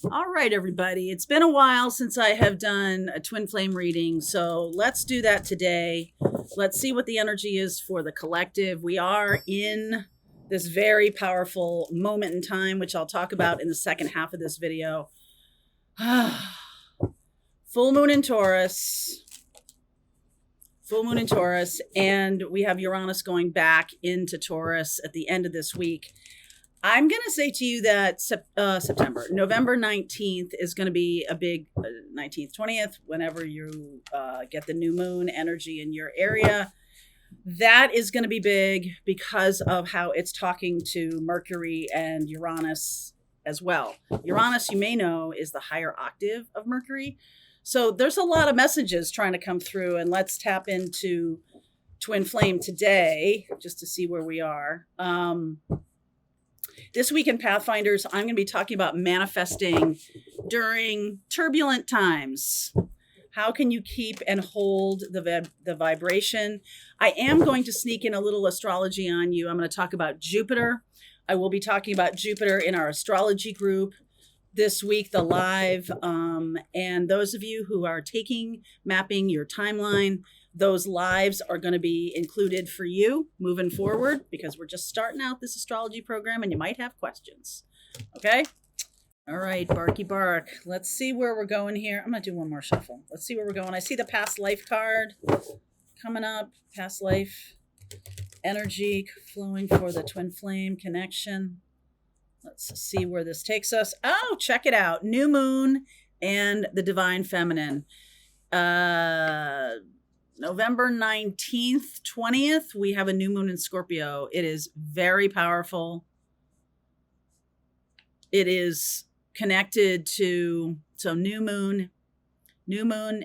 All right, everybody. It's been a while since I have done a twin flame reading, so let's do that today. Let's see what the energy is for the collective. We are in this very powerful moment in time, which I'll talk about in the second half of this video. Full moon in Taurus. Full moon in Taurus, and we have Uranus going back into Taurus at the end of this week. I'm going to say to you that November 19th is going to be a big 19th, 20th, whenever you get the new moon energy in your area. That is going to be big because of how it's talking to Mercury and Uranus as well. Uranus, you may know, is the higher octave of Mercury. So there's a lot of messages trying to come through, and let's tap into Twin Flame today just to see where we are. This week in Pathfinders, I'm going to be talking about manifesting during turbulent times. How can you keep and hold the vibration? I am going to sneak in a little astrology on you. I'm going to talk about Jupiter. I will be talking about Jupiter in our astrology group this week, the live. And those of you who are mapping your timeline, those lives are going to be included for you moving forward because we're just starting out this astrology program and you might have questions. Okay. All right. Barky bark. Let's see where we're going here. I'm going to do one more shuffle. Let's see where we're going. I see the past life card coming up. Past life energy flowing for the twin flame connection. Let's see where this takes us. Oh, check it out. New moon and the divine feminine. November 19th, 20th, we have a new moon in Scorpio. It is very powerful. It is connected to, new moon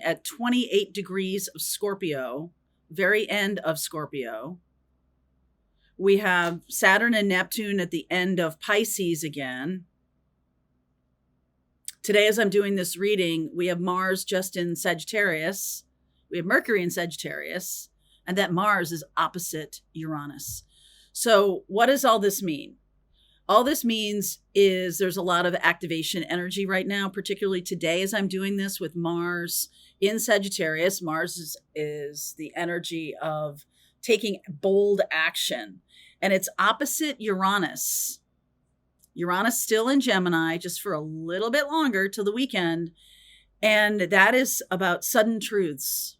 at 28 degrees of Scorpio, very end of Scorpio. We have Saturn and Neptune at the end of Pisces again. Today, as I'm doing this reading, we have Mars just in Sagittarius. We have Mercury in Sagittarius, and that Mars is opposite Uranus. So what does all this mean? All this means is there's a lot of activation energy right now, particularly today as I'm doing this with Mars in Sagittarius. Mars is the energy of taking bold action, and it's opposite Uranus. Uranus still in Gemini, just for a little bit longer till the weekend. And that is about sudden truths.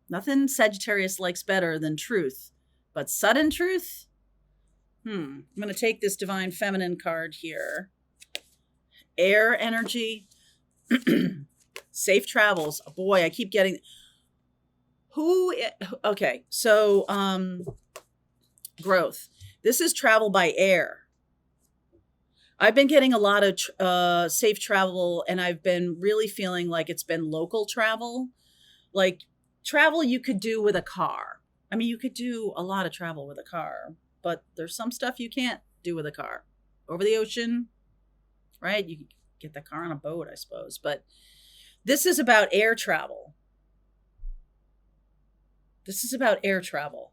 Nothing Sagittarius likes better than truth, but sudden truth. I'm going to take this divine feminine card here. Air energy. Safe travels. Oh boy, I keep getting okay. So, growth. This is travel by air. I've been getting a lot of safe travel, and I've been really feeling like it's been local travel, like travel you could do with a car. I mean, you could do a lot of travel with a car, but there's some stuff you can't do with a car. Over the ocean, right? You could get the car on a boat, I suppose. But this is about air travel. This is about air travel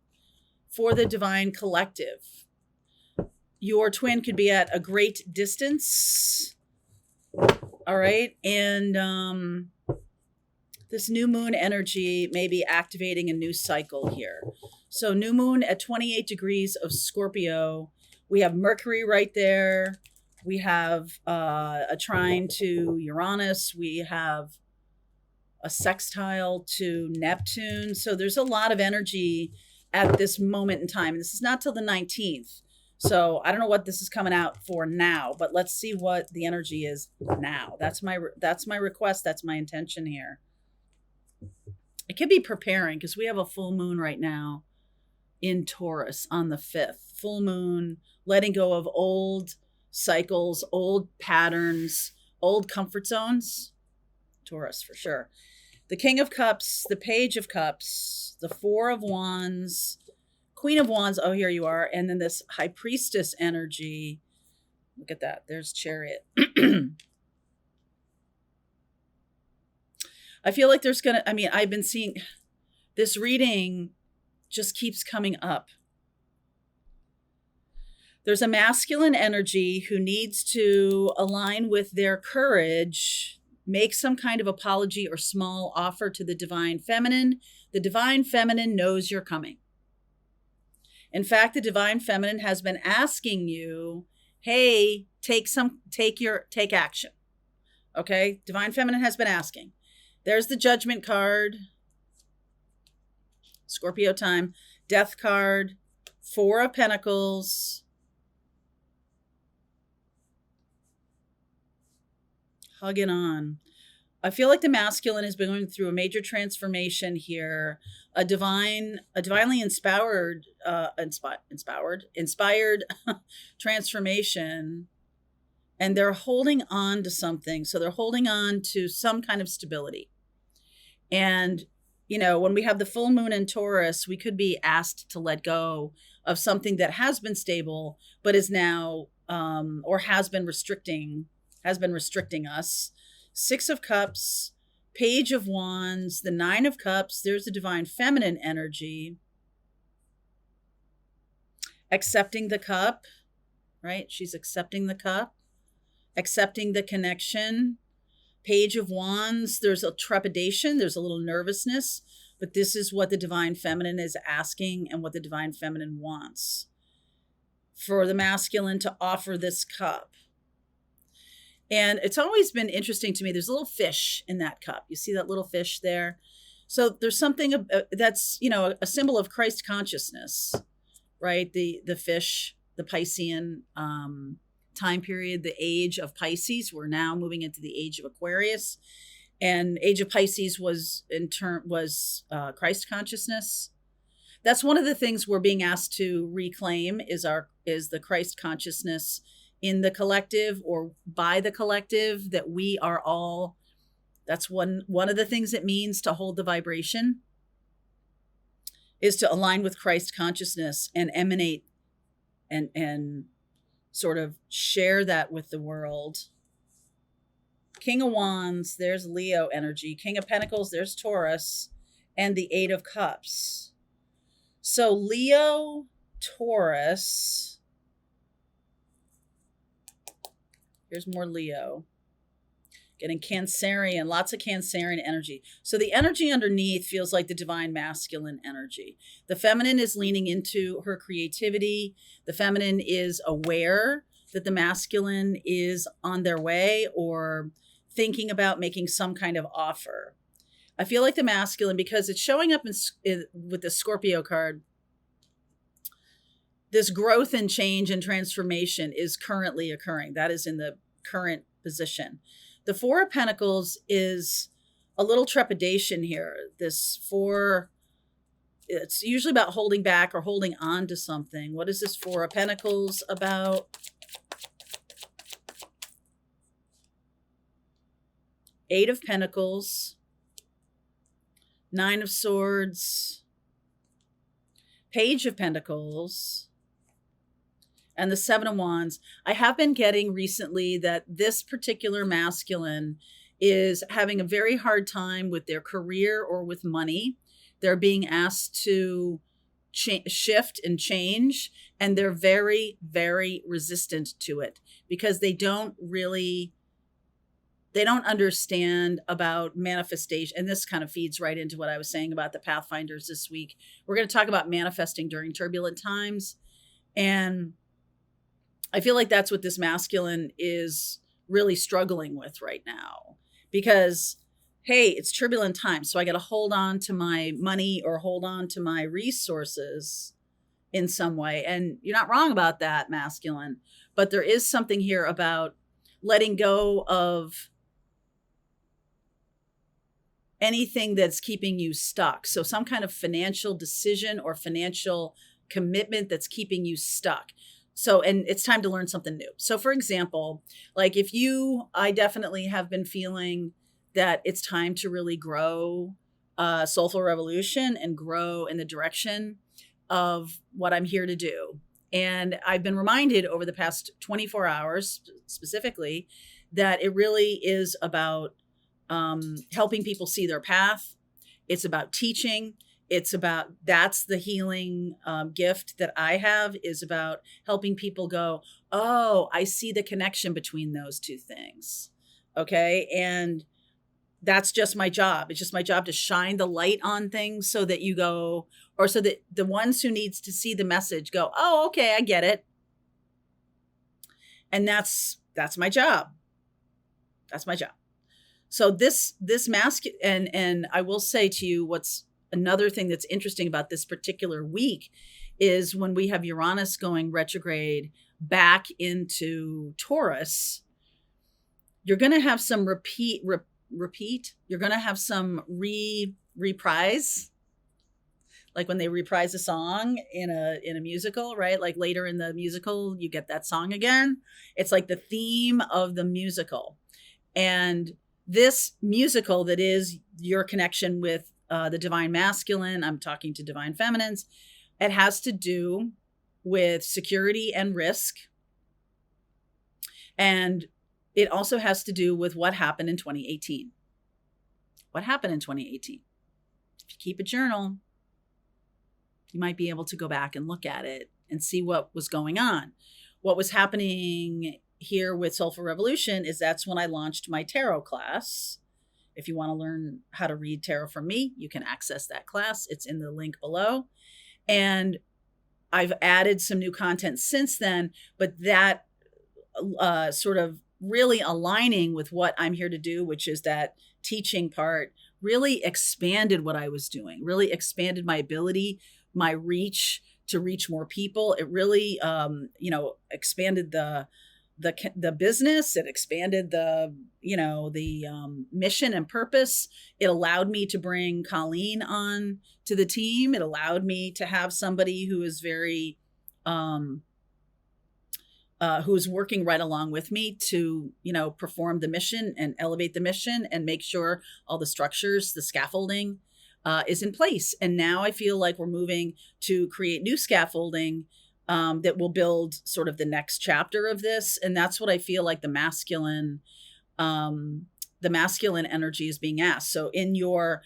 for the divine collective. Your twin could be at a great distance. All right. And this new moon energy may be activating a new cycle here. So new moon at 28 degrees of Scorpio. We have Mercury right there. We have a trine to Uranus. We have a sextile to Neptune. So there's a lot of energy at this moment in time. This is not till the 19th. So I don't know what this is coming out for now, but let's see what the energy is now. That's my request. That's my intention here. It could be preparing because we have a full moon right now in Taurus on the 5th. Full moon, letting go of old cycles, old patterns, old comfort zones. Taurus for sure. The King of Cups, the Page of Cups, the Four of Wands, Queen of Wands, oh, here you are. And then this High Priestess energy. Look at that. There's Chariot. I feel like there's I've been seeing this reading just keeps coming up. There's a masculine energy who needs to align with their courage, make some kind of apology or small offer to the divine feminine. The divine feminine knows you're coming. In fact, the divine feminine has been asking you, hey, take action. Okay? Divine feminine has been asking. There's the Judgment card. Scorpio time. Death card. Four of Pentacles. Hugging on. I feel like the masculine has been going through a major transformation here, a divinely inspired transformation, and they're holding on to something. So they're holding on to some kind of stability. And, when we have the full moon in Taurus, we could be asked to let go of something that has been stable, but is now, or has been restricting us. Six of Cups, Page of Wands, the Nine of Cups. There's the divine feminine energy. Accepting the cup, right? She's accepting the cup, accepting the connection. Page of Wands, there's a trepidation, there's a little nervousness, but this is what the divine feminine is asking and what the divine feminine wants. For the masculine to offer this cup. And it's always been interesting to me. There's a little fish in that cup. You see that little fish there? So there's something that's, a symbol of Christ consciousness, right? The fish, the Piscean time period, the age of Pisces. We're now moving into the age of Aquarius. And age of Pisces was Christ consciousness. That's one of the things we're being asked to reclaim is the Christ consciousness in the collective or by the collective, that we are all, that's one of the things it means to hold the vibration, is to align with Christ consciousness and emanate and sort of share that with the world. King of Wands, there's Leo energy. King of Pentacles, there's Taurus, and the Eight of Cups. So Leo, Taurus. Here's more Leo. Getting Cancerian, lots of Cancerian energy. So the energy underneath feels like the divine masculine energy. The feminine is leaning into her creativity. The feminine is aware that the masculine is on their way or thinking about making some kind of offer. I feel like the masculine, because it's showing up with the Scorpio card, this growth and change and transformation is currently occurring. That is in the current position. The Four of Pentacles is a little trepidation here. This four, it's usually about holding back or holding on to something. What is this Four of Pentacles about? Eight of Pentacles, Nine of Swords, Page of Pentacles, and the Seven of Wands. I have been getting recently that this particular masculine is having a very hard time with their career or with money. They're being asked to shift and change, and they're very, very resistant to it because they don't understand about manifestation. And this kind of feeds right into what I was saying about the Pathfinders this week. We're going to talk about manifesting during turbulent times. And I feel like that's what this masculine is really struggling with right now, because, hey, it's turbulent times. So I got to hold on to my money or hold on to my resources in some way. And you're not wrong about that, masculine, but there is something here about letting go of anything that's keeping you stuck. So some kind of financial decision or financial commitment that's keeping you stuck. So, and it's time to learn something new. So for example, like I definitely have been feeling that it's time to really grow Soulful Revolution and grow in the direction of what I'm here to do. And I've been reminded over the past 24 hours specifically that it really is about helping people see their path. It's about teaching. it's about, that's the healing gift that I have, is about helping people go, oh, I see the connection between those two things. Okay. And that's just my job. It's just my job to shine the light on things so that you go, or so that the ones who needs to see the message go, oh, okay, I get it. And that's my job. That's my job. So this mask, and I will say to you, what's another thing that's interesting about this particular week is when we have Uranus going retrograde back into Taurus, you're going to have some repeat. You're going to have some reprise, like when they reprise a song in a musical, right? Like later in the musical, you get that song again. It's like the theme of the musical. And this musical that is your connection with the divine masculine, I'm talking to divine feminines, it has to do with security and risk. And it also has to do with what happened in 2018. What happened in 2018? If you keep a journal, you might be able to go back and look at it and see what was going on. What was happening here with Soulful Revolution is that's when I launched my tarot class. If you want to learn how to read tarot from me, you can access that class. It's in the link below. And I've added some new content since then, but that sort of really aligning with what I'm here to do, which is that teaching part, really expanded what I was doing, really expanded my ability, my reach to reach more people. It really, expanded the business. It expanded the mission and purpose. It allowed me to bring Colleen on to the team. It allowed me to have somebody who is very, who is working right along with me to, perform the mission and elevate the mission and make sure all the structures, the scaffolding is in place. And now I feel like we're moving to create new scaffolding that will build sort of the next chapter of this. And that's what I feel like the masculine energy is being asked. So in your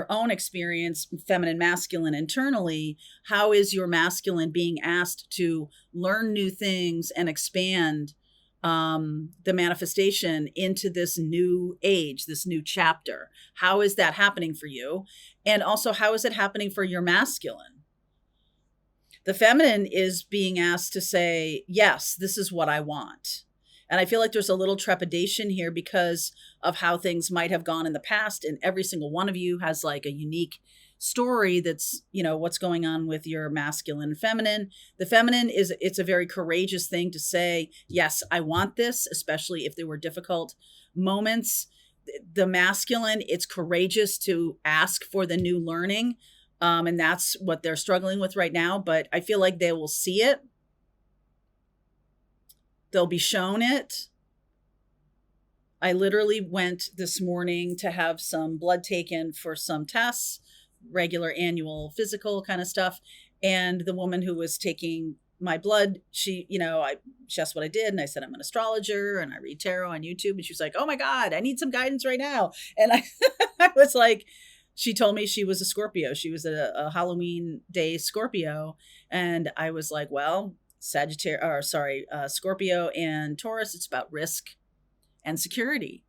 own experience, feminine, masculine internally, how is your masculine being asked to learn new things and expand the manifestation into this new age, this new chapter? How is that happening for you? And also, how is it happening for your masculine? The feminine is being asked to say, yes, this is what I want. And I feel like there's a little trepidation here because of how things might have gone in the past. And every single one of you has like a unique story that's, what's going on with your masculine and feminine. The feminine it's a very courageous thing to say, yes, I want this, especially if there were difficult moments. The masculine, it's courageous to ask for the new learning. And that's what they're struggling with right now. But I feel like they will see it. They'll be shown it. I literally went this morning to have some blood taken for some tests, regular annual physical kind of stuff. And the woman who was taking my blood, she asked what I did. And I said, I'm an astrologer and I read tarot on YouTube. And she was like, oh my God, I need some guidance right now. And I was like, she told me she was a Scorpio. She was a Halloween day Scorpio. And I was like, well, Scorpio and Taurus, it's about risk and security.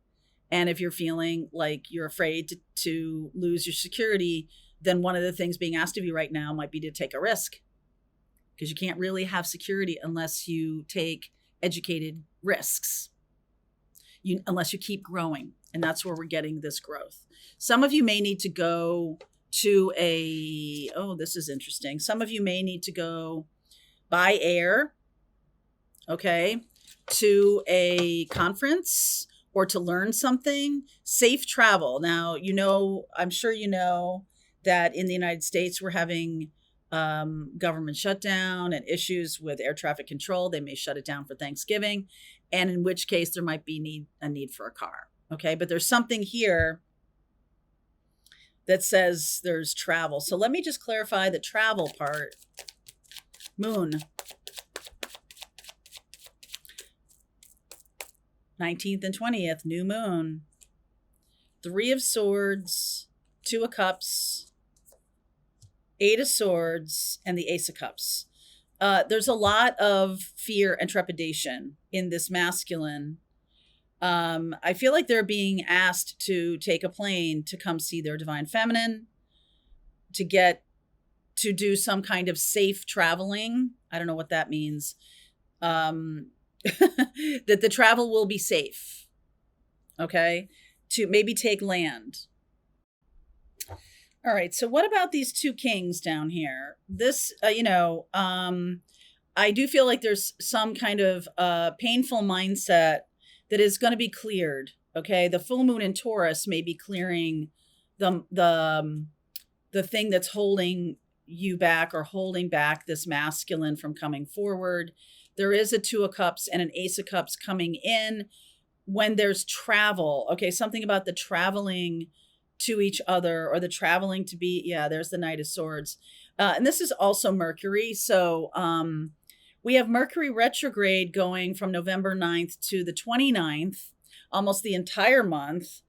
And if you're feeling like you're afraid to lose your security, then one of the things being asked of you right now might be to take a risk, because you can't really have security unless you take educated risks, unless you keep growing. And that's where we're getting this growth. Some of you may need to go to this is interesting. Some of you may need to go by air, okay, to a conference or to learn something. Safe travel. Now, I'm sure you know that in the United States, we're having government shutdown and issues with air traffic control. They may shut it down for Thanksgiving, and in which case there might be a need for a car. Okay, but there's something here that says there's travel. So let me just clarify the travel part. Moon. 19th and 20th, new moon. 3 of Swords, 2 of Cups, Eight of Swords, and the Ace of Cups. There's a lot of fear and trepidation in this masculine. I feel like they're being asked to take a plane to come see their divine feminine, to do some kind of safe traveling. I don't know what that means. That the travel will be safe. Okay. To maybe take land. All right. So what about these two kings down here? This, I do feel like there's some kind of painful mindset that is going to be cleared. Okay. The full moon in Taurus may be clearing the thing that's holding you back or holding back this masculine from coming forward. There is a Two of Cups and an Ace of Cups coming in when there's travel. Okay. Something about the traveling to each other, or the traveling to be, there's the Knight of Swords. And this is also Mercury. So we have Mercury retrograde going from November 9th to the 29th, almost the entire month.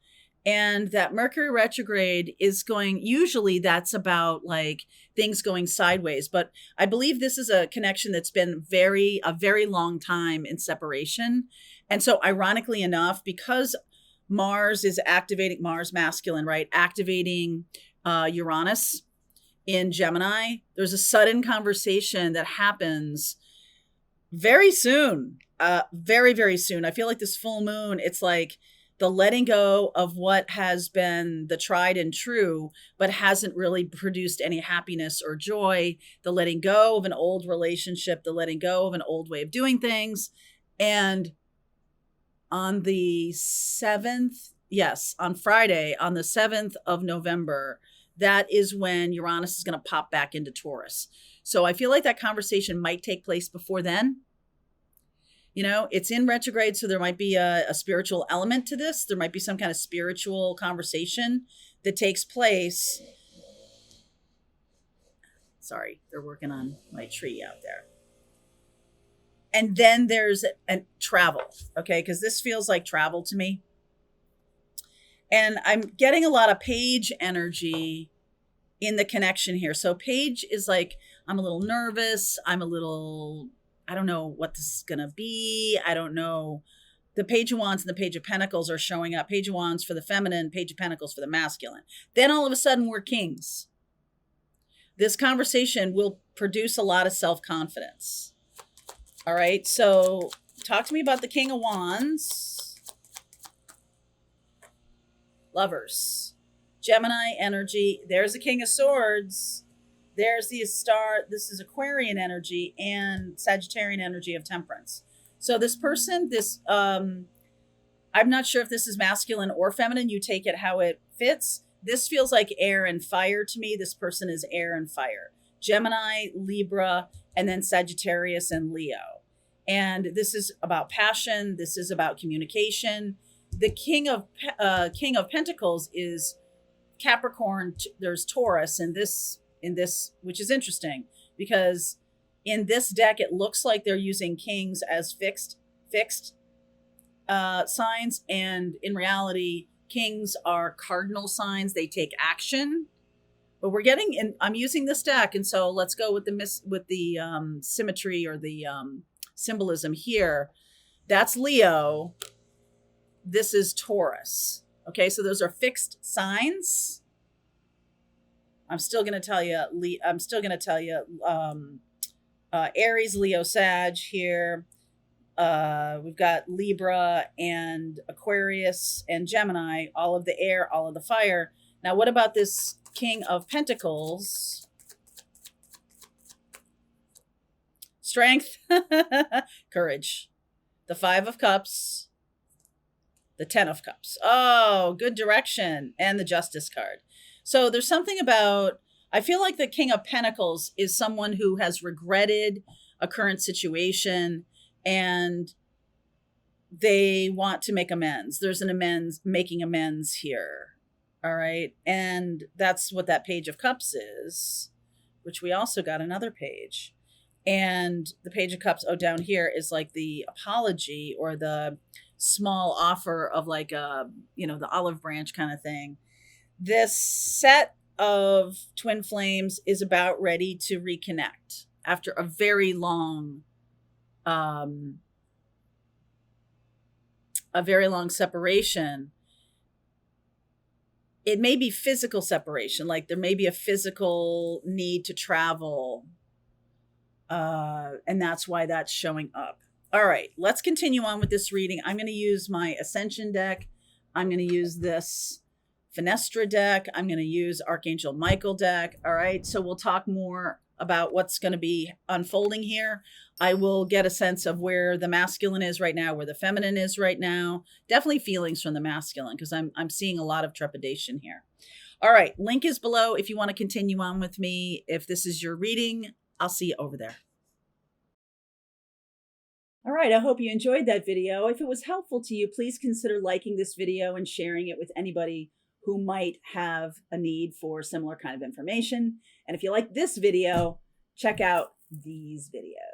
And that Mercury retrograde is going, usually that's about like things going sideways. But I believe this is a connection that's been a very long time in separation. And so ironically enough, because Mars is activating, Mars masculine, right? Activating Uranus in Gemini. There's a sudden conversation that happens very soon. Very, very soon. I feel like this full moon, it's like the letting go of what has been the tried and true, but hasn't really produced any happiness or joy. The letting go of an old relationship, the letting go of an old way of doing things. And on the 7th, on Friday, on the 7th of November, that is when Uranus is going to pop back into Taurus. So I feel like that conversation might take place before then. It's in retrograde, so there might be a spiritual element to this. There might be some kind of spiritual conversation that takes place. Sorry, they're working on my tree out there. And then there's a travel, okay? Because this feels like travel to me. And I'm getting a lot of Page energy in the connection here. So Page is like, I'm a little nervous. I don't know what this is going to be. I don't know. The Page of Wands and the Page of Pentacles are showing up. Page of Wands for the feminine, Page of Pentacles for the masculine. Then all of a sudden we're kings. This conversation will produce a lot of self-confidence. All right, so talk to me about the King of Wands. Lovers. Gemini energy. There's the King of Swords. There's the star. This is Aquarian energy and Sagittarian energy of Temperance. So this person, I'm not sure if this is masculine or feminine. You take it how it fits. This feels like air and fire to me. This person is air and fire. Gemini, Libra, and then Sagittarius and Leo. And this is about passion. This is about communication. The King of Pentacles is Capricorn. There's Taurus in this, which is interesting because in this deck, it looks like they're using kings as fixed signs. And in reality, kings are cardinal signs. They take action. But we're getting in. I'm using this deck, and so let's go with the symmetry or the symbolism here. That's Leo. This is Taurus. Okay, so those are fixed signs. I'm still going to tell you. Aries, Leo, Sag here. We've got Libra and Aquarius and Gemini. All of the air, all of the fire. Now, what about this King of Pentacles? Strength, courage, the Five of Cups, the Ten of Cups. Oh, good direction. And the Justice card. So there's something about, I feel like the King of Pentacles is someone who has regretted a current situation and they want to make amends. There's making amends here. All right. And that's what that Page of Cups is, which we also got another page. And the Page of Cups, down here is like the apology or the small offer of like the olive branch kind of thing. This set of twin flames is about ready to reconnect after a very long separation. It may be physical separation, like there may be a physical need to travel, and that's why that's showing up. All right, let's continue on with this reading. I'm going to use my Ascension deck. I'm going to use this Fenestra deck. I'm going to use Archangel Michael deck. All right, so we'll talk more about what's going to be unfolding here. I will get a sense of where the masculine is right now, where the feminine is right now. Definitely feelings from the masculine, because I'm seeing a lot of trepidation here. All right, link is below if you want to continue on with me. If this is your reading, I'll see you over there. All right, I hope you enjoyed that video. If it was helpful to you, please consider liking this video and sharing it with anybody who might have a need for similar kind of information. And if you like this video, check out these videos.